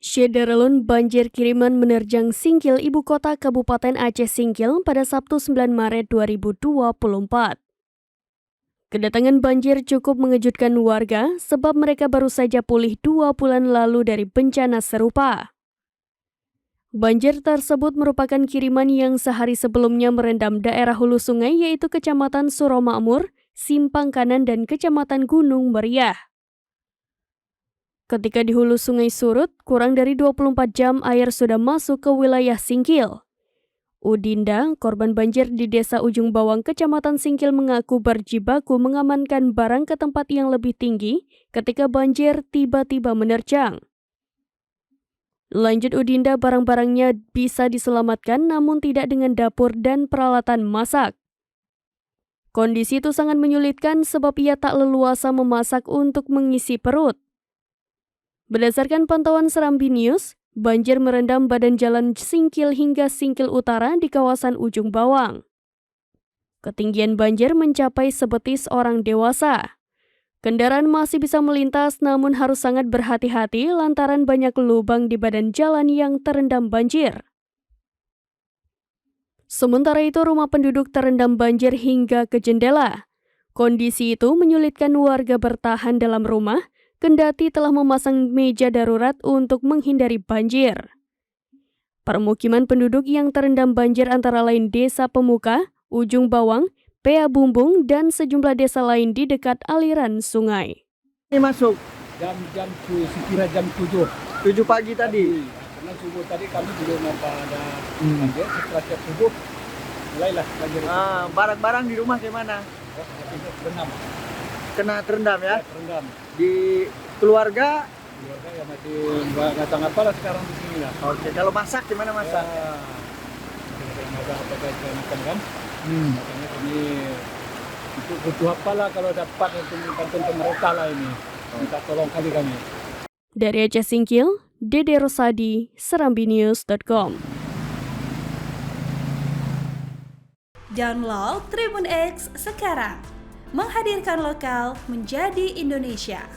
Syederalun banjir kiriman menerjang Singkil, ibu kota Kabupaten Aceh Singkil pada Sabtu 9 Maret 2024. Kedatangan banjir cukup mengejutkan warga sebab mereka baru saja pulih 2 bulan lalu dari bencana serupa. Banjir tersebut merupakan kiriman yang sehari sebelumnya merendam daerah hulu sungai yaitu Kecamatan Suromakmur, Simpang Kanan, dan Kecamatan Gunung Meriah. Ketika di hulu sungai surut, kurang dari 24 jam air sudah masuk ke wilayah Singkil. Udinda, korban banjir di Desa Ujung Bawang, Kecamatan Singkil, mengaku berjibaku mengamankan barang ke tempat yang lebih tinggi ketika banjir tiba-tiba menerjang. Lanjut Udinda, barang-barangnya bisa diselamatkan namun tidak dengan dapur dan peralatan masak. Kondisi itu sangat menyulitkan sebab ia tak leluasa memasak untuk mengisi perut. Berdasarkan pantauan Serambi News, banjir merendam badan jalan Singkil hingga Singkil Utara di kawasan Ujung Bawang. Ketinggian banjir mencapai sebetis orang dewasa. Kendaraan masih bisa melintas namun harus sangat berhati-hati lantaran banyak lubang di badan jalan yang terendam banjir. Sementara itu, rumah penduduk terendam banjir hingga ke jendela. Kondisi itu menyulitkan warga bertahan dalam rumah, kendati telah memasang meja darurat untuk menghindari banjir. Permukiman penduduk yang terendam banjir antara lain Desa Pemuka, Ujung Bawang, Pea Bumbung, dan sejumlah desa lain di dekat aliran sungai. Ini masuk sekira jam 7 pagi tadi. Karena subuh tadi kami belum ada banjir, setelah jam 7 mulailah banjir. Barang-barang di rumah gimana? Kena terendam ya? Terendam. Di keluarga Ya masih nggak sangat apalah sekarang di sini lah. Oke, kalau masak gimana masak? Ada apa ikan kan? Makanya kami itu butuh apalah kalau dapat untuk bantuan pemerintah lah ini. Minta tolong kali kami. Dari Aceh Singkil, Dede Rosadi, serambinews.com. Download Tribun X sekarang, menghadirkan lokal menjadi Indonesia.